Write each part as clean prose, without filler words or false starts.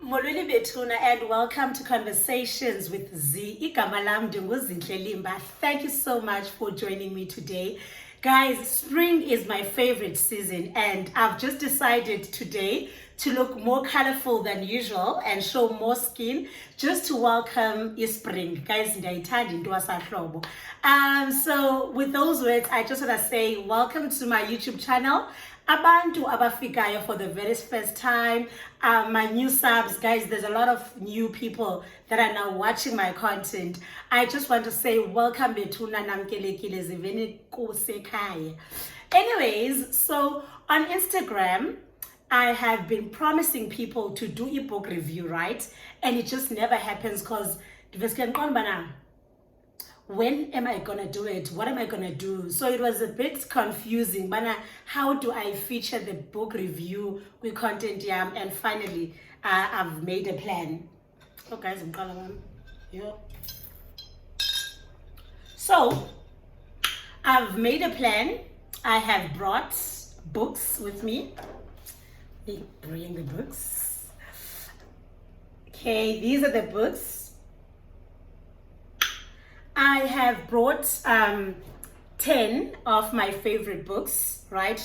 Molweni Bethuna and welcome to Conversations with Z. Igama lam ndinguZinhle Limba. Thank you so much for joining me today. Guys, spring is my favorite season and I've just decided today to look more colorful than usual and show more skin just to welcome spring. Guys, ndiyayithanda into yasahlobo. So with those words, I just want to say welcome to my YouTube channel. Abantu abafikayo for the very first time, my new subs, guys, there's a lot of new people that are now watching my content. I just want to say welcome Bethuna namkelekile ziveni kusekhaya. Anyways, so on Instagram, I have been promising people to do a book review, right? And it just never happens because when am I gonna do it? What am I gonna do? So it was a bit confusing. But how do I feature the book review with content? And finally, I've made a plan. Oh, guys, I'm calling them. Yeah. So I've made a plan. I have brought books with me. Let me bring the books. Okay, these are the books. I have brought 10 of my favorite books, right,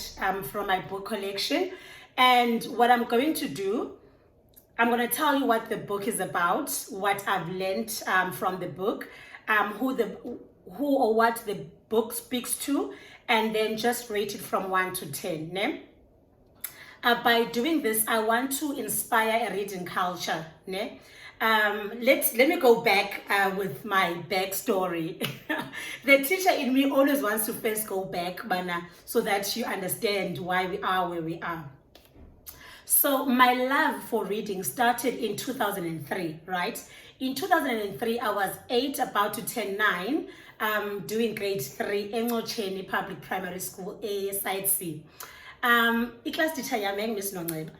from my book collection. And what I'm going to do, I'm going to tell you what the book is about, what I've learned from the book, who or what the book speaks to, and then just rate it from 1 to 10. Ne? By doing this, I want to inspire a reading culture. Ne? Let me go back with my backstory. The teacher in me always wants to first go back, so that you understand why we are where we are. So my love for reading started in 2003, right? In 2003, I was 8, about to turn 9, doing grade 3, Engocheni Public Primary School, Site C. Class teacher yami Miss Nongceba.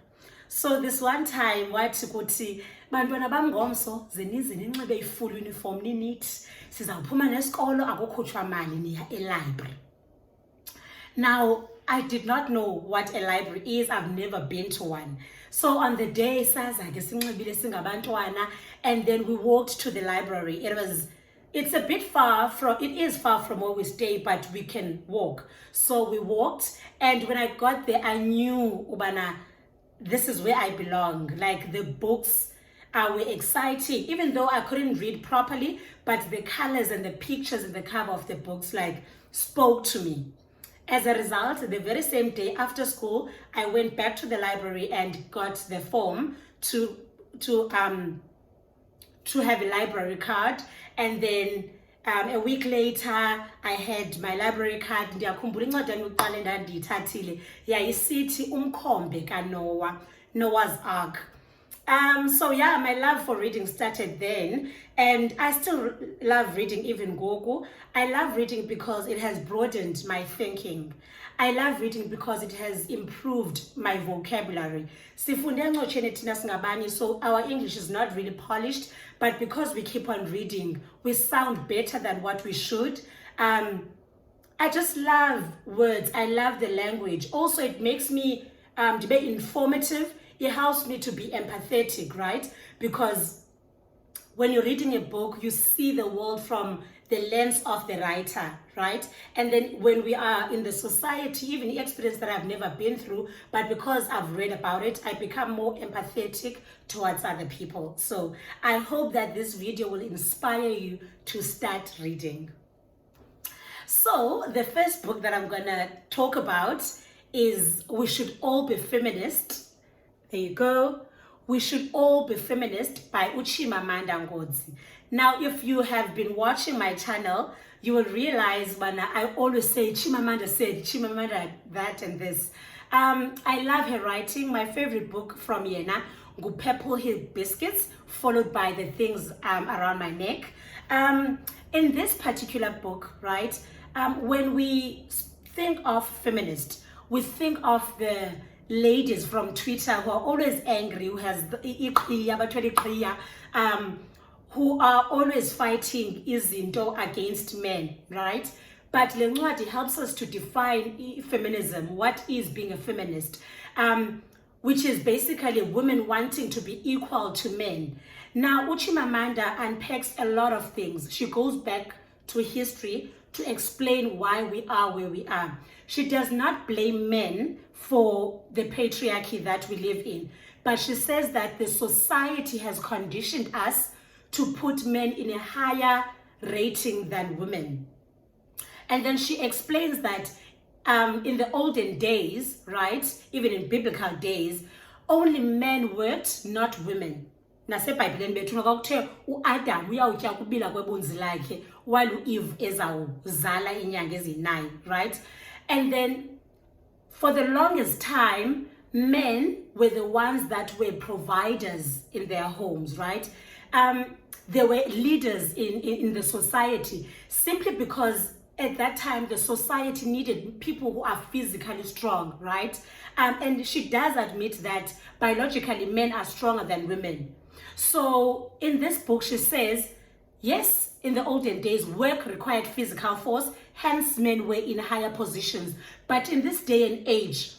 So this one time, wathi kuthi bantwana bam ngomso zenize ninxibe full uniform ninit sizawuphuma nesikolo akukhutshwa mali niya e-library. Now, I did not know what a library is. I've never been to one. So on the day saza ke sinxibile singabantwana, and then we walked to the library. It's a bit far from, it is far from where we stay, but we can walk. So we walked, and when I got there, I knew ubana this is where I belong. Like the books were exciting, even though I couldn't read properly, but the colors and the pictures in the cover of the books like spoke to me. As a result, the very same day after school, I went back to the library and got the form to have a library card. And then a week later, I had my library card. Ndiyakhumbula incwadi yami yokuqala endandiyithathile yayisithi Umkhombe kaNoah, Noah's Ark. So yeah, my love for reading started then, and I still love reading even goku. I love reading because it has broadened my thinking. I love reading because it has improved my vocabulary. Sifunde Engocheni thina singabanye, so our English is not really polished, but because we keep on reading, we sound better than what we should. I just love words. I love the language. Also, it makes me to be informative. It helps me to be empathetic, right? Because when you're reading a book, you see the world from the lens of the writer, right? And then when we are in the society, even the experience that I've never been through, but because I've read about it, I become more empathetic towards other people. So I hope that this video will inspire you to start reading. So the first book that I'm gonna talk about is We Should All Be Feminist. There you go. We Should All Be Feminist by Chimamanda Ngozi. Now, if you have been watching my channel, you will realize when I always say Chimamanda said, Chimamanda that and this. I love her writing. My favorite book from Yena, Purple Hill Biscuits, followed by The Things Around My Neck. In this particular book, right, when we think of feminist, we think of the ladies from Twitter who are always angry, who has who are always fighting izinto against men, right? But Lencwadi helps us to define feminism. What is being a feminist? which is basically women wanting to be equal to men. Now, Uchimamanda unpacks a lot of things. She goes back to history to explain why we are where we are. She does not blame men for the patriarchy that we live in, but she says that the society has conditioned us to put men in a higher rating than women. And then she explains that in the olden days, right, even in biblical days, only men worked, not women. NaseBhayibhelini bethu kwakuthe uAdam uyawutya kubila kwebunzi lakhe while uEve ezawuzala inyanga ezi9, right? And then for the longest time, men were the ones that were providers in their homes, right? They were leaders in the society, simply because at that time the society needed people who are physically strong, right? And she does admit that biologically men are stronger than women. So in this book she says, yes, in the olden days work required physical force, hence men were in higher positions. But in this day and age,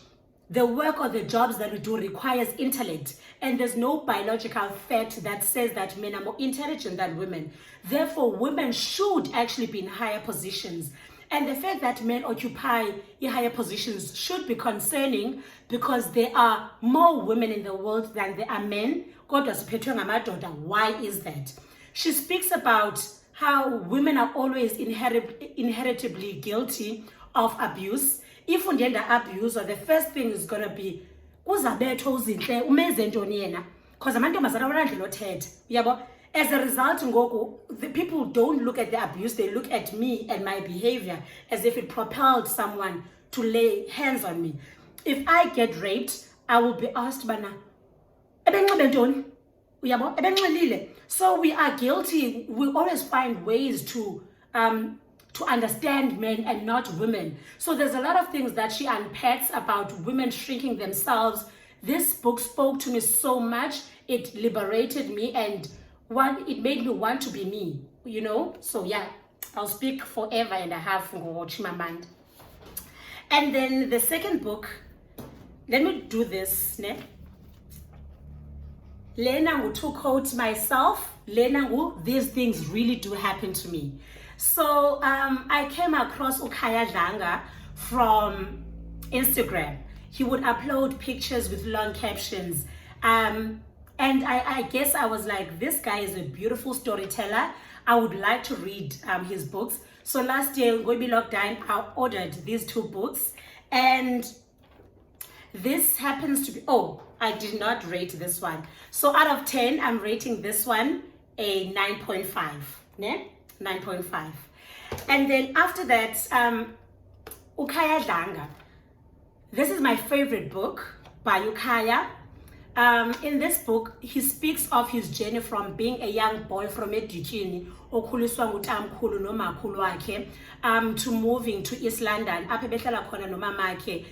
the work or the jobs that we do requires intellect, and there's no biological fact that says that men are more intelligent than women. Therefore, women should actually be in higher positions. And the fact that men occupy higher positions should be concerning, because there are more women in the world than there are men. Why is that? She speaks about how women are always inheritably guilty of abuse. If you get abuse, the first thing is going to be, because as a result, the people don't look at the abuse, they look at me and my behavior as if it propelled someone to lay hands on me. If I get raped, I will be asked, so we are guilty. We always find ways to understand men and not women. So there's a lot of things that she unpacks about women shrinking themselves. This book spoke to me so much. It liberated me, and it made me want to be me, you know? So yeah, I'll speak forever and a half for Chimamanda. And then the second book, let me do this, ne? Lena, to quote myself, Lena, these things really do happen to me. So I came across Ukaya Dlanga from Instagram. He would upload pictures with long captions. And I guess I was like, this guy is a beautiful storyteller. I would like to read his books. So last year, going to be lockdown, I ordered these 2 books. And this happens to be, oh, I did not rate this one. So out of 10, I'm rating this one a 9.5. Ne? 9.5. And then after that, Ukaya Dlanga. This is my favorite book by Ukaya. In this book, he speaks of his journey from being a young boy from Edutini, okhuliswa ngutamkhulu nomakhulu wakhe, to moving to East London, apho behlala khona nomamakhe,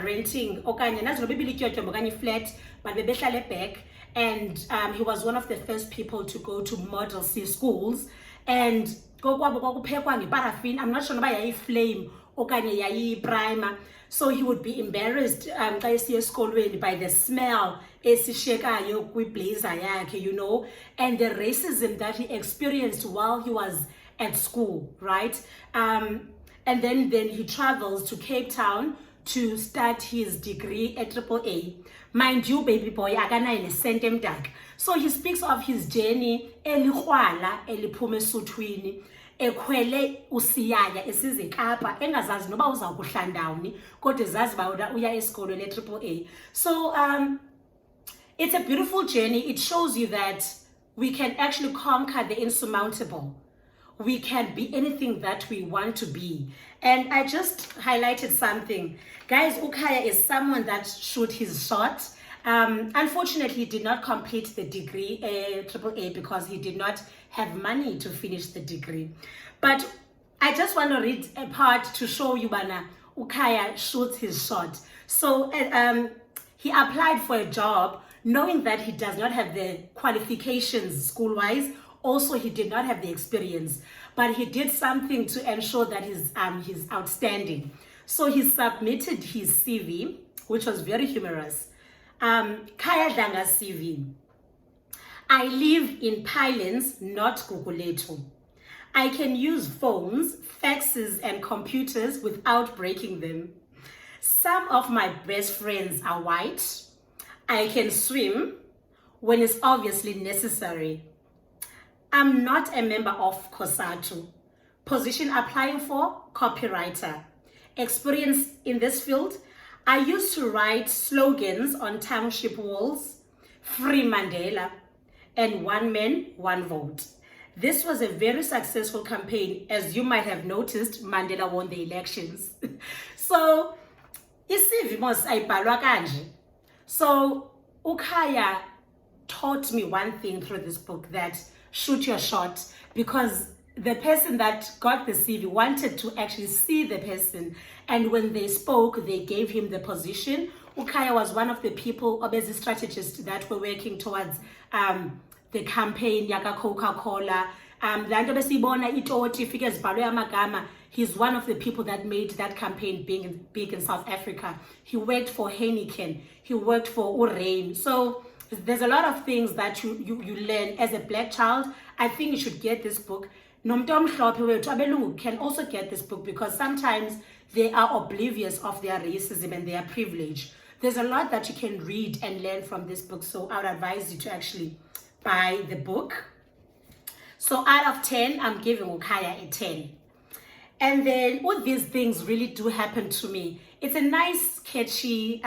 renting okanye nazo bebilityotyombo okanye flat, but bebehlala back. And he was one of the first people to go to Model C schools. And kokwabo kwakuphekwa ngeparaffin, I'm not sure noba yayi-flame okanye yayi-primer. So he would be embarrassed by the smell esishekayo kwiblazer yakhe, you know, and the racism that he experienced while he was at school, right? And then he travels to Cape Town to start his degree at AAA. Mind you, baby boy, akanayo nesenti emdaka. So he speaks of his journey elikrwala eliphume esuthwini, ekhwele usiyaya esize eKapa, engazazi noba uza kuhla ndawoni, kodwa ezazi uba uya esikolweni eAAA. So it's a beautiful journey. It shows you that we can actually conquer the insurmountable. We can be anything that we want to be. And I just highlighted something. Guys, Ukaya is someone that shoot his shot. Unfortunately, he did not complete the degree, AAA, because he did not have money to finish the degree. But I just want to read a part to show you Bana Ukaya shoots his shot. So he applied for a job knowing that he does not have the qualifications school-wise. Also, he did not have the experience, but he did something to ensure that he's outstanding. So he submitted his CV, which was very humorous. Kaya Danga CV. I live in Pinelands, not Guguletu. I can use phones, faxes, and computers without breaking them. Some of my best friends are white. I can swim when it's obviously necessary. I'm not a member of COSATU. Position applying for copywriter. Experience in this field. I used to write slogans on township walls, Free Mandela, and one man, one vote. This was a very successful campaign. As you might have noticed, Mandela won the elections. So, isivi mos ayibhalwa kanje. So, Ukaya taught me one thing through this book, that shoot your shot, because the person that got the CV wanted to actually see the person, and when they spoke, they gave him the position. Ukaya was one of the people, obviously strategists, that were working towards the campaign yaka Coca-Cola. He's one of the people that made that campaign big in South Africa. He worked for Heineken. He worked for Urain. So there's a lot of things that you learn as a black child. I think you should get this book. Nomtom Abelungu can also get this book, because sometimes they are oblivious of their racism and their privilege. There's a lot that you can read and learn from this book. So I would advise you to actually buy the book. So out of 10, I'm giving Ukaya a 10. And then all these things really do happen to me. It's a nice, catchy,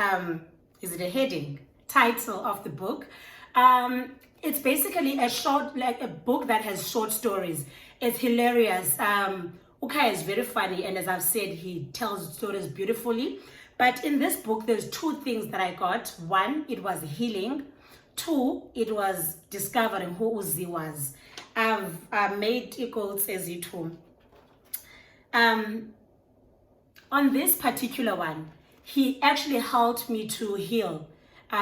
is it a heading? Title of the book. It's basically a short, like a book that has short stories. It's hilarious. Ukaya is very funny, and as I've said, he tells stories beautifully. But in this book, there's two things that I got. One, it was healing. Two, it was discovering who Uzi was. I've made equals as you too. On this particular one, he actually helped me to heal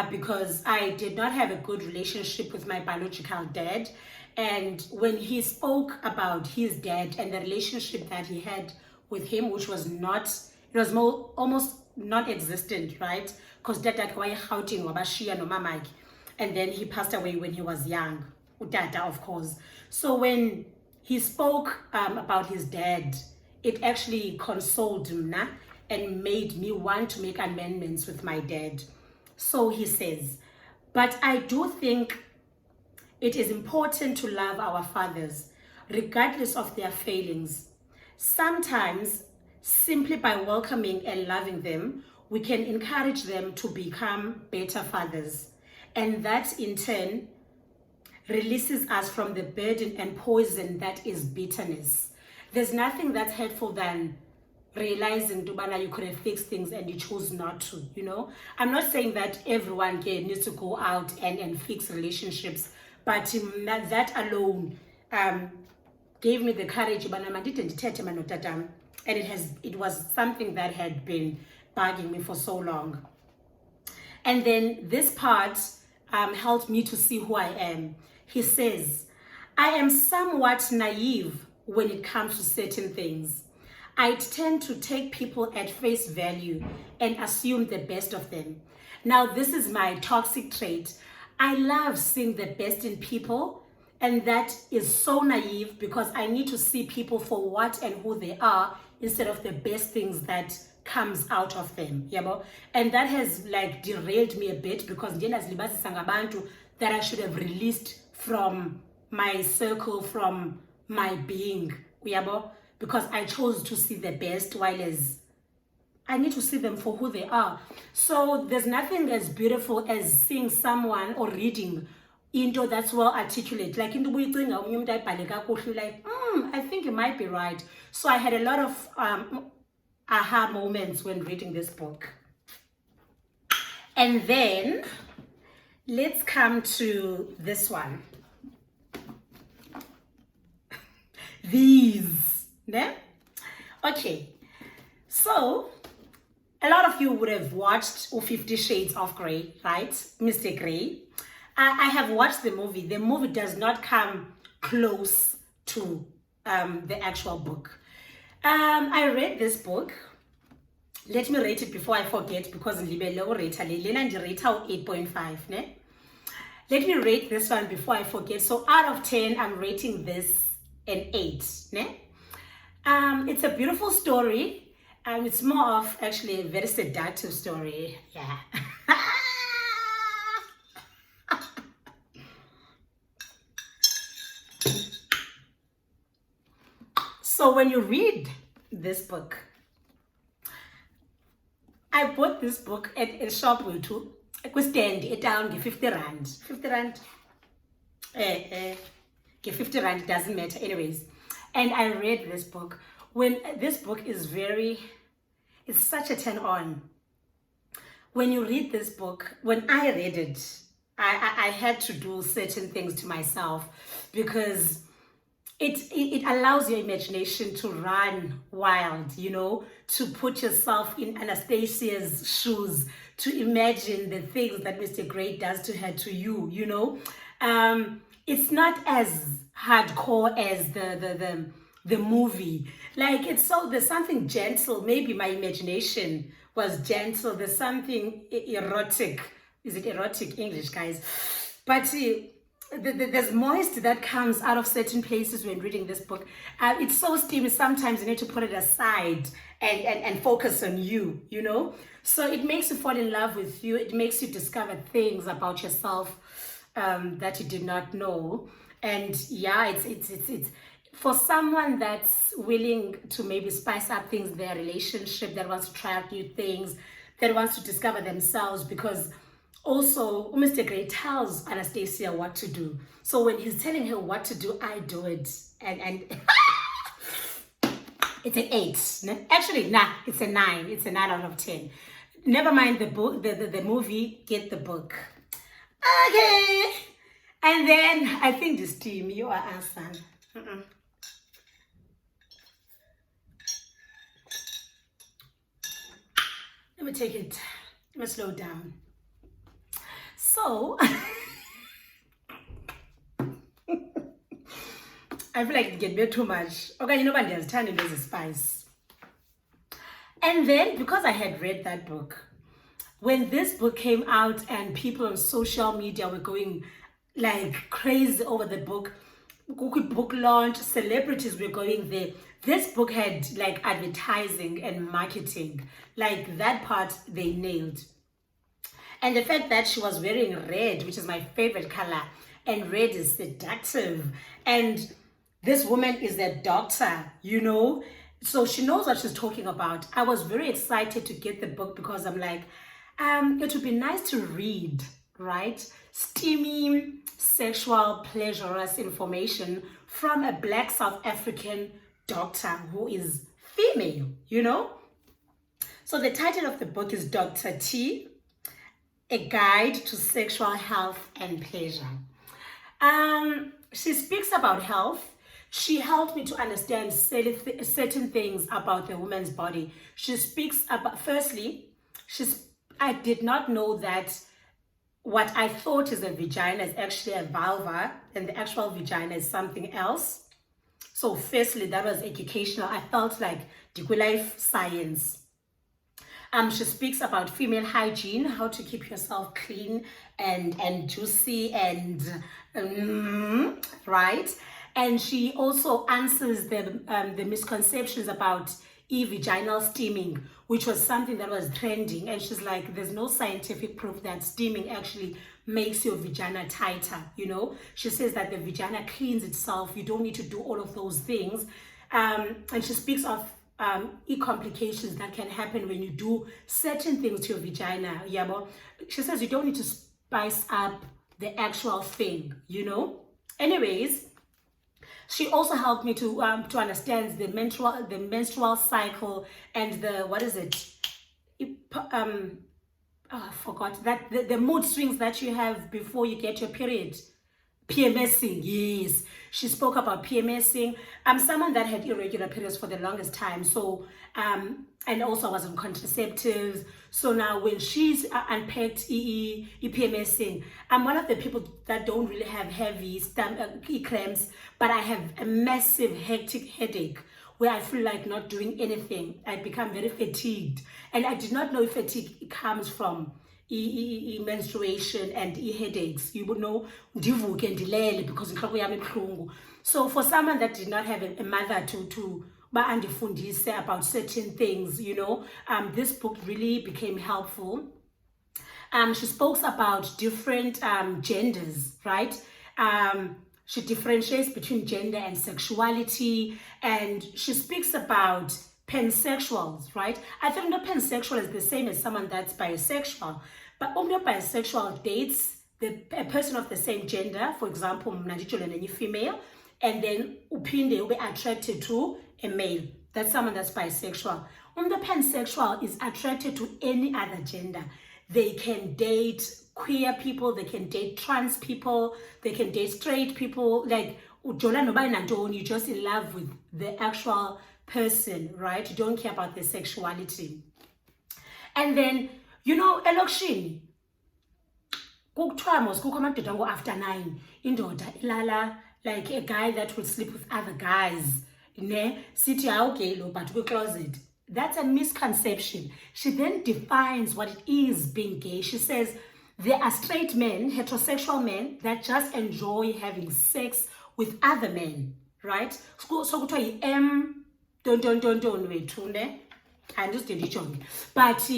because I did not have a good relationship with my biological dad. And when he spoke about his dad and the relationship that he had with him, which was not, it was almost non-existent, right? Because dad and then he passed away when he was young, Utata, of course. So when he spoke about his dad, it actually consoled him and made me want to make amendments with my dad. So he says, but I do think it is important to love our fathers, regardless of their failings. Sometimes, simply by welcoming and loving them, we can encourage them to become better fathers. And that, in turn, releases us from the burden and poison that is bitterness. There's nothing that's hurtful than realizing you could have fixed things and you chose not to, you know. I'm not saying that everyone needs to go out and fix relationships, but that alone gave me the courage, and it was something that had been bugging me for so long. And then this part helped me to see who I am. He says, I am somewhat naive when it comes to certain things. I tend to take people at face value and assume the best of them. Now, this is my toxic trait. I love seeing the best in people, and that is so naive because I need to see people for what and who they are instead of the best things that comes out of them, and that has like derailed me a bit because that I should have released from my circle, from my being, because I chose to see the best, while as I need to see them for who they are. So there's nothing as beautiful as seeing someone or reading into that's well articulate, like into like I think it might be right. So I had a lot of aha moments when reading this book. And then let's come to this one. These, ne? Okay, so a lot of you would have watched 50 Shades of Grey, right? Mr. Grey. I have watched the movie. The movie does not come close to the actual book. I read this book let me rate it before I forget, because ndilibele urate lena ndirate 8.5 ne. Let me rate this one before I forget. So out of 10, I'm rating this an 8 ne. It's a beautiful story. It's more of actually a very seductive story. Yeah. So when you read this book, I bought this book at a shop with two. I could stand it down, give 50 rand. 50 rand. Give 50 rand, doesn't matter. Anyways. And I read this book. When this book is it's such a turn on. When you read this book, when I read it, I had to do certain things to myself, because it allows your imagination to run wild, you know, to put yourself in Anastasia's shoes, to imagine the things that Mr. Great does to her, to you, you know. It's not as hardcore as the movie. Like, there's something gentle. Maybe my imagination was gentle. There's something erotic. Is it erotic English, guys? But there's moist that comes out of certain places when reading this book. It's so steamy. Sometimes you need to put it aside and focus on you, you know. So it makes you fall in love with you. It makes you discover things about yourself that you did not know. And yeah, it's for someone that's willing to maybe spice up things, their relationship, that wants to try out new things, that wants to discover themselves, because also Mr. Gray tells Anastasia what to do. So when he's telling her what to do, I do it. And it's an 8. Actually, nah, it's a 9. It's a 9 out of 10. Never mind the book, the movie, get the book. Okay. And then I think this team, you are Asan. Let me take it. Let me slow down. So I feel like it get me too much. Okay, you know what? There's turning there's a spice. And then because I had read that book, when this book came out and people on social media were going like crazy over the book launch, celebrities were going there. This book had like advertising and marketing, like that part they nailed. And the fact that she was wearing red, which is my favorite color, and red is seductive, and this woman is a doctor, you know, so she knows what she's talking about. I was very excited to get the book, because I'm like, it would be nice to read, right? Steamy, sexual, pleasurous information from a Black South African doctor who is female, you know? So the title of the book is Dr. T, A Guide to Sexual Health and Pleasure. She speaks about health. She helped me to understand certain things about the woman's body. She speaks about, firstly, I did not know that what I thought is a vagina is actually a vulva, and the actual vagina is something else. So firstly, that was educational. I felt like life science. She speaks about female hygiene, how to keep yourself clean and juicy and right. And she also answers the misconceptions about vaginal steaming, which was something that was trending. And she's like, there's no scientific proof that steaming actually makes your vagina tighter, you know. She says that the vagina cleans itself. You don't need to do all of those things. And she speaks of complications that can happen when you do certain things to your vagina. Yeah, but she says you don't need to spice up the actual thing, you know. Anyways, she also helped me to understand the menstrual cycle and I forgot that the mood swings that you have before you get your period. PMSing, yes. She spoke about PMSing. I'm someone that had irregular periods for the longest time. So, and also I was on contraceptives. So now when she's unpacked PMSing, I'm one of the people that don't really have heavy cramps, but I have a massive hectic headache where I feel like not doing anything. I become very fatigued. And I did not know if fatigue comes from menstruation and headaches. You would know ndivuke ndilele because inhloko yami ibuhlungu. So for someone that did not have a mother to andifundise about certain things, you know, this book really became helpful. She spoke about different genders, right? She differentiates between gender and sexuality, and she speaks about pansexuals, right? I think not pansexual is the same as someone that's bisexual, but only bisexual dates a person of the same gender, for example, female, and then upinde will be attracted to a male. That's someone that's bisexual. The pansexual is attracted to any other gender. They can date queer people, they can date trans people, they can date straight people. Like, you're just in love with the actual person, right? You don't care about their sexuality. And then, you know, elokishini kukho after 9 indoda ilala like a guy that will sleep with other guys, ne sithi awugay lo but kwi-closet. That's a misconception. She then defines what it is being gay. She says there are straight men, heterosexual men, that just enjoy having sex with other men, right? So kuthiwa don't wait, I just did it. But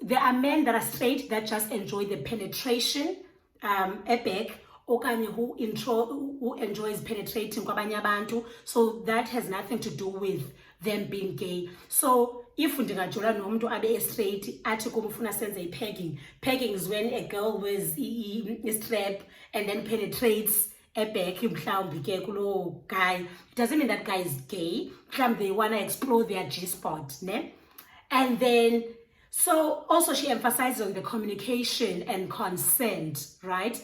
there are men that are straight that just enjoy the penetration, epic, okanye who enjoys penetrating kwabanye abantu. So that has nothing to do with them being gay. So if ndingajola nomuntu abe straight athi kumfuna senze pegging. Pegging is when a girl wears a strap and then penetrates a back mhlawumbi ke kulo guy. It doesn't mean that guy is gay. They want to explore their G-spot, ne? And then so also she emphasizes on the communication and consent, right?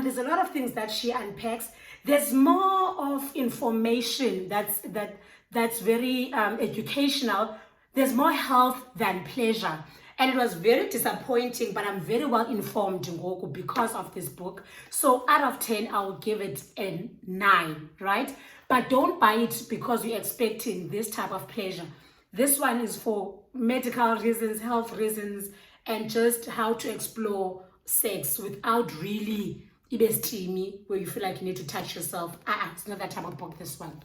There's a lot of things that she unpacks. There's more of information that's very educational. There's more health than pleasure. And it was very disappointing, but I'm very well informed Ngoku because of this book. So out of 10, I will give it a 9, right? But don't buy it because you're expecting this type of pleasure. This one is for medical reasons, health reasons, and just how to explore sex without really steamy, where you feel like you need to touch yourself. It's not that type of book, this one.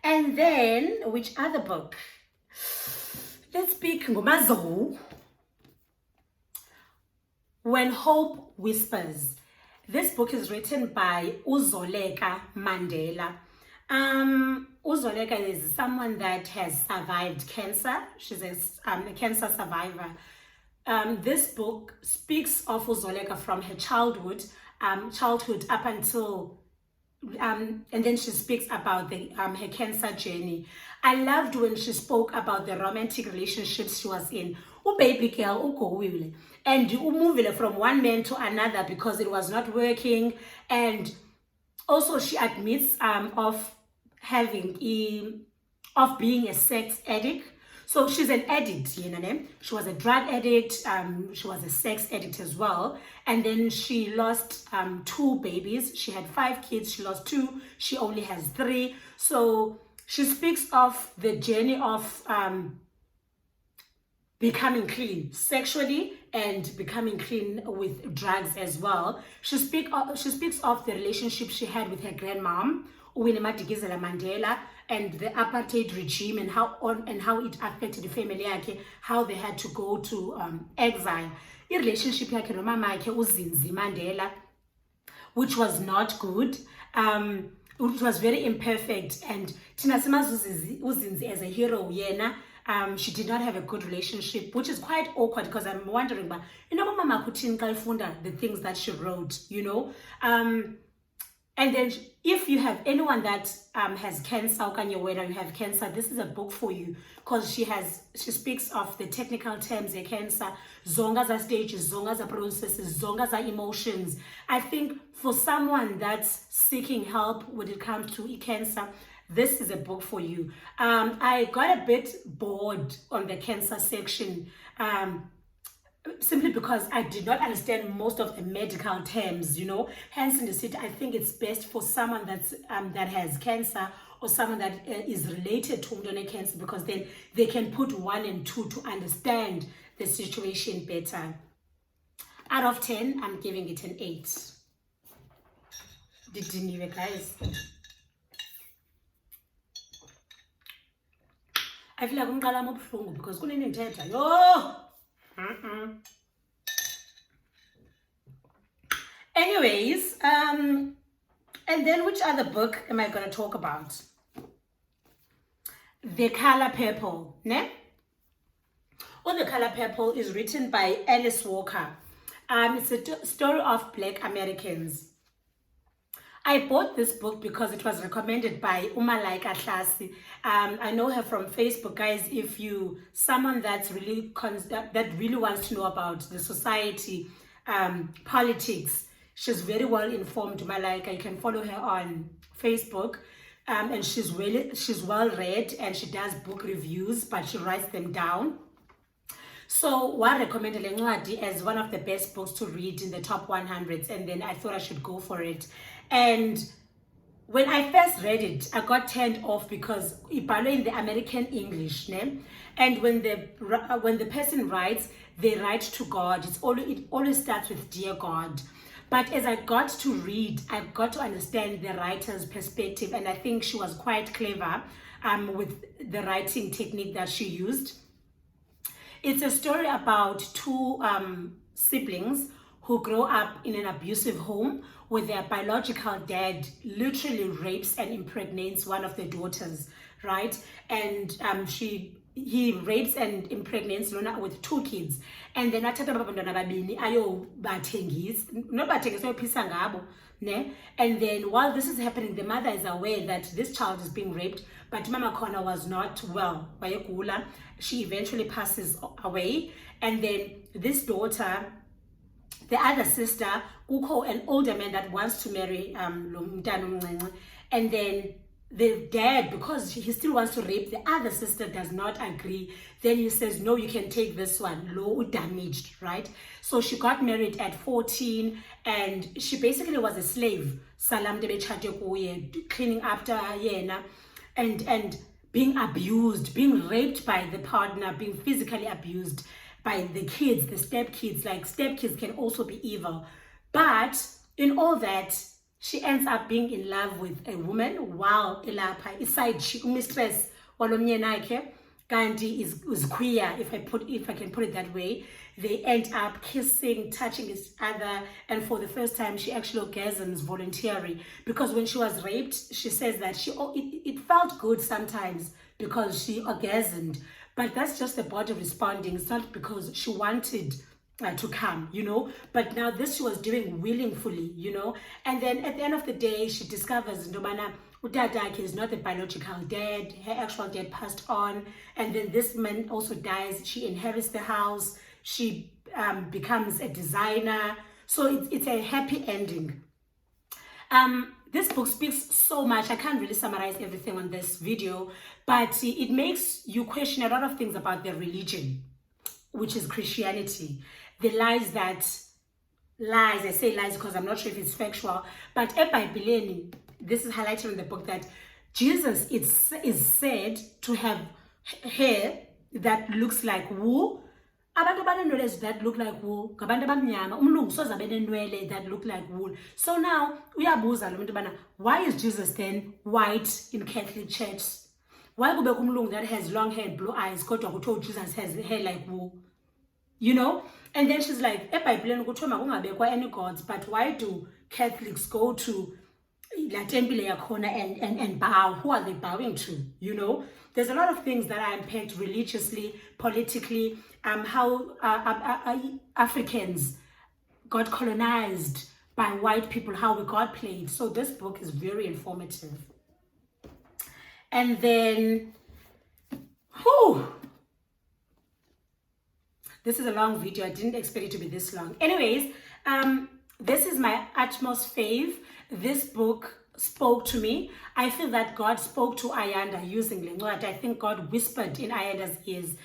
And then, which other book? Let's pick Mumazuru. When Hope Whispers. This book is written by Uzoleka Mandela. Uzoleka is someone that has survived cancer. She's a cancer survivor. This book speaks of Uzoleka from her childhood up until and then she speaks about her cancer journey. I loved when she spoke about the romantic relationships she was in. Baby girl, ugoile, and you move from one man to another because it was not working. And also she admits of being a sex addict. So she's an addict, you know. She was a drug addict. She was a sex addict as well. And then she lost 2 babies. She had 5 kids. She lost 2. She only has 3. So she speaks of the journey of becoming clean sexually and becoming clean with drugs as well. She speaks of the relationship she had with her grandmom, uWinnie Mandela, and the apartheid regime and how it affected the family yakhe, how they had to go to exile. The relationship yakhe nomama yakhe uZinzi Mandela, which was not good, which was very imperfect, and Tina simazi uZinzi as a hero yena. She did not have a good relationship, which is quite awkward because I'm wondering, but you know, Mama Kutin Kalfunda, the things that she wrote, you know. And then if you have anyone that has cancer, whether you have cancer, this is a book for you because she speaks of the technical terms of cancer, zonga stages, zonga processes, zonga emotions. I think for someone that's seeking help when it comes to cancer, this is a book for you. I got a bit bored on the cancer section simply because I did not understand most of the medical terms, you know. Hence in the city, I think it's best for someone that has cancer or someone that is related to umuntu cancer, because then they can put 1 and 2 to understand the situation better. Out of 10, I'm giving it an 8. Didn't guys? I feel like I'm going to because yo. Anyways, and then which other book am I going to talk about? The Color Purple, ne? Oh, The Color Purple is written by Alice Walker. It's a story of Black Americans. I bought this book because it was recommended by Umalaika Hlasi. I know her from Facebook, guys. If you someone that's really that really wants to know about the society, politics, she's very well informed. Umalaika, you can follow her on Facebook, and she's well read, and she does book reviews, but she writes them down. So I recommended Lencwadi as one of the best books to read in the top 100s, and then I thought I should go for it. And when I first read it, I got turned off because it's in the American English, ne? And when the person writes, they write to God. It always starts with "Dear God." But as I got to read, I got to understand the writer's perspective, and I think she was quite clever with the writing technique that she used. It's a story about 2 siblings who grow up in an abusive home where their biological dad literally rapes and impregnates one of their daughters, right? And he rapes and impregnates Lona with 2 kids. And then athatha abantwana babini ayo bathengisa, no bathengisa uphisa ngabo, ne? And then while this is happening, the mother is aware that this child is being raped, but Mama Kona was not well. She eventually passes away, and then this daughter, the other sister, Uko, an older man that wants to marry and then the dad, because he still wants to rape, the other sister does not agree. Then he says, no, you can take this one, low damaged, right? So she got married at 14, and she basically was a slave, cleaning after Yena, and being abused, being raped by the partner, being physically abused by the kids, the stepkids. Like, stepkids can also be evil. But in all that, she ends up being in love with a woman while ilapha iside chick mistress walomnyenakhe kanti is queer, if I can put it that way. They end up kissing, touching each other, and for the first time she actually orgasms voluntarily, because when she was raped, she says that it felt good sometimes because she orgasmed, but that's just the body responding. It's not because she wanted to come, but now this she was doing willingly, and then at the end of the day she discovers Ndobana Utadake is not the biological dad, her actual dad passed on, and then this man also dies. She inherits the house, she becomes a designer, so it's a happy ending. This book speaks so much. I can't really summarize everything on this video, but it makes you question a lot of things about their religion, which is Christianity. The lies, I say lies because I'm not sure if it's factual, but this is highlighted in the book, that Jesus is said to have hair that looks like wool. Abantu abanenwele that look like wool, ngabantu abamnyama, umlungu soze abe nenwele that look like wool. So now uyabuza lo muntu bana, why is Jesus then white in Catholic Church? Why kube umlungu that has long hair and blue eyes kodwa kuthiwa Jesus has hair like wool? And then she's like, eBhayibhelini kuthiwa makungabekwa any gods, but why do Catholics go to la temple yakhona and bow? Who are they bowing to? There's a lot of things that are unpacked religiously, politically, how Africans got colonized by white people, how we got played. So this book is very informative. And then, this is a long video. I didn't expect it to be this long. Anyways, this is my utmost fave. This book spoke to me. I feel that God spoke to Ayanda using Lencwadi. I think God whispered in Ayanda's ears.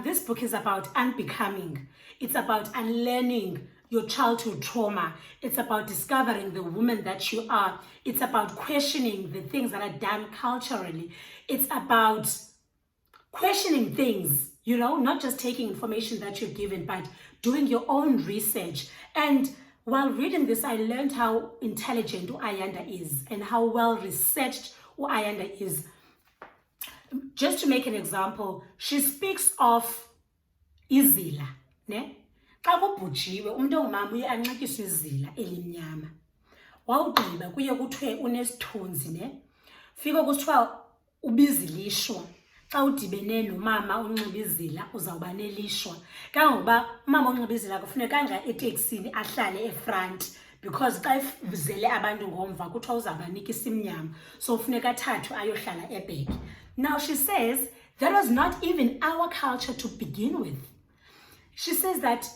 This book is about unbecoming. It's about unlearning your childhood trauma. It's about discovering the woman that you are. It's about questioning the things that are done culturally. It's about questioning things, you know, not just taking information that you're given, but doing your own research. And while reading this, I learned how intelligent Ayanda is and how well researched Ayanda is. Just to make an example, she speaks of izila, ne? Xa kubhujiwe umuntu ongumama uye anxityiswe izila elimnyama. Wawugqiba kuye kuthiwe unesithunzi, ne? Fika kusithiwa ubizilishwa. Xa udibene nomama onxiba izila uzawuba nelishwa. Kangokuba umama onxiba izila kufuneka anga eteksini ahlale efront, because xa evuzele abantu ngomva kuthiwa uzawubanika isimnyama, so funeka athathwe ayohlala ebhek. Now she says that was not even our culture to begin with. She says that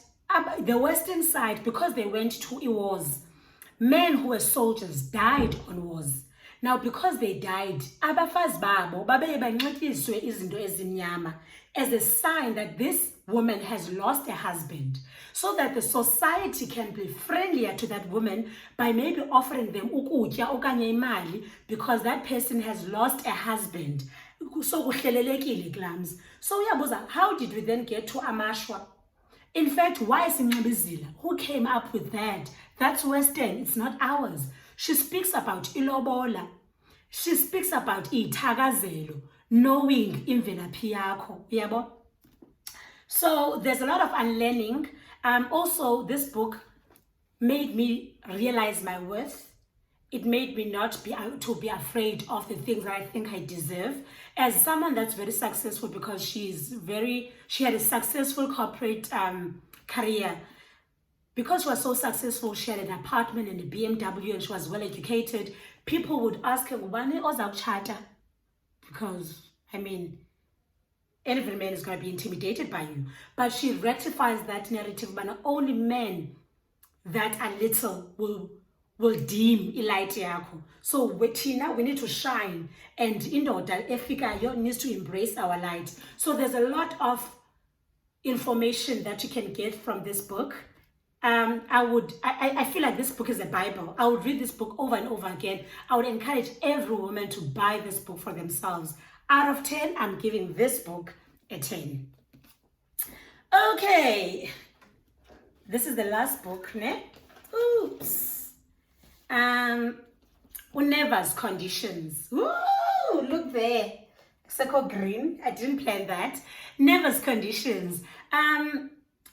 the Western side, because they went to wars, men who were soldiers died on wars. Now, because they died, abafazi babo babeye banxityiswe izinto ezimnyama as a sign that this woman has lost a husband, so that the society can be friendlier to that woman by maybe offering them ukutya okanye imali because that person has lost a husband. So kuhlelelekile glams. So uyabuza, how did we then get to amashwa? In fact, why sinxiba izila? Who came up with that? That's Western, it's not ours. She speaks about ilobola. She speaks about ithakazelo, knowing imvelaphi yakho, yabo. So there's a lot of unlearning. Also, this book made me realize my worth. It made me not be afraid of the things that I think I deserve. As someone that's very successful, because she had a successful corporate career. Because she was so successful, she had an apartment and a BMW, and she was well educated. People would ask her, "Wani ozawutshata?" Because, I mean, every man is going to be intimidated by you. But she rectifies that narrative, but only men that are little will deem ilight yakho. So we need to shine, and indoda efikayo needs to embrace our light. So there's a lot of information that you can get from this book. I feel like this book is a Bible. I would read this book over and over again. I would encourage every woman to buy this book for themselves. Out of 10, I'm giving this book a 10. Okay, this is the last book, ne? Oops. Uneva's Conditions. Ooh, look there. Circle green. I didn't plan that. Neva's Conditions.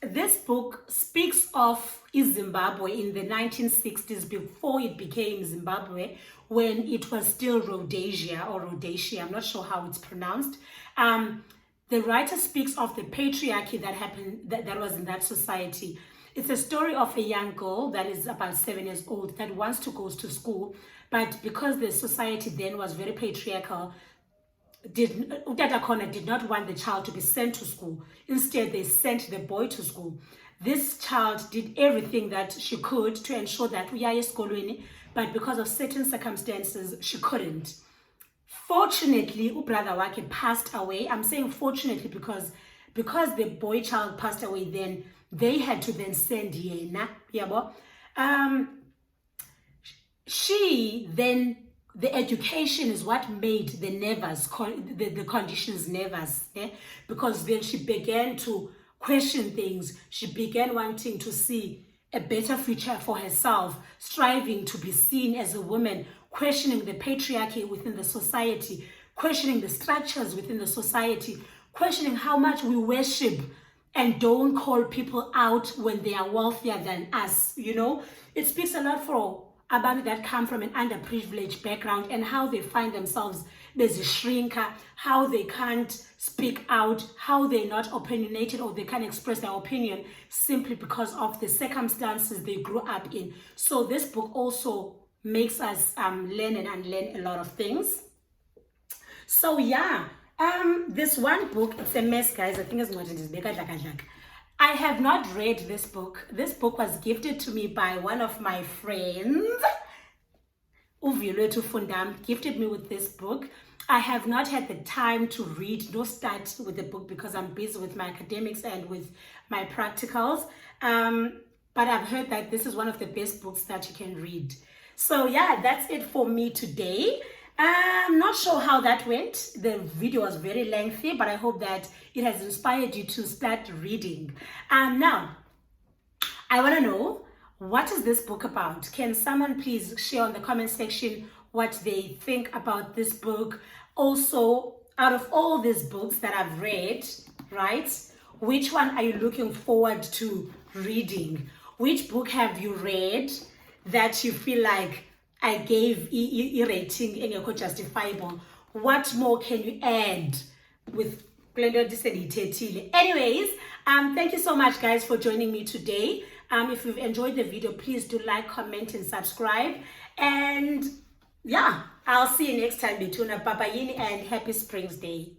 This book speaks of Zimbabwe in the 1960s, before it became Zimbabwe, when it was still Rhodesia or Rhodesia. I'm not sure how it's pronounced. The writer speaks of the patriarchy that happened, that was in that society. It's a story of a young girl that is about 7 years old that wants to go to school, but because the society then was very patriarchal, Utata Kona did not want the child to be sent to school. Instead, they sent the boy to school. This child did everything that she could to ensure that uyaye esikolweni, but because of certain circumstances, she couldn't. Fortunately, brother wake passed away. I'm saying fortunately because the boy child passed away, then they had to then send yena, yabo. The education is what made the nervous, the conditions nervous, eh? Because then she began to question things. She began wanting to see a better future for herself, striving to be seen as a woman, questioning the patriarchy within the society, questioning the structures within the society, questioning how much we worship and don't call people out when they are wealthier than us, you know. It speaks a lot for abantu that come from an underprivileged background and how they find themselves as a shrinker, how they can't speak out, how they're not opinionated or they can't express their opinion simply because of the circumstances they grew up in. So this book also makes us learn and unlearn a lot of things. So yeah, this one book, it's a mess, guys. I think it's not in this book. I have not read this book. This book was gifted to me by one of my friends. Uviletu Fundam gifted me with this book. I have not had the time to read nor start with the book because I'm busy with my academics and with my practicals. but I've heard that this is one of the best books that you can read. So yeah, that's it for me today. I'm not sure how that went. The video was very lengthy, but I hope that it has inspired you to start reading. Now, I want to know, what is this book about? Can someone please share on the comment section what they think about this book? Also, out of all these books that I've read, right, which one are you looking forward to reading? Which book have you read that you feel like I gave a rating engekho justifiable? What more can you add with anyways? Thank you so much, guys, for joining me today. If you've enjoyed the video, please do like, comment, and subscribe. And yeah, I'll see you next time. Betuna Papa Yini, and happy Springs Day.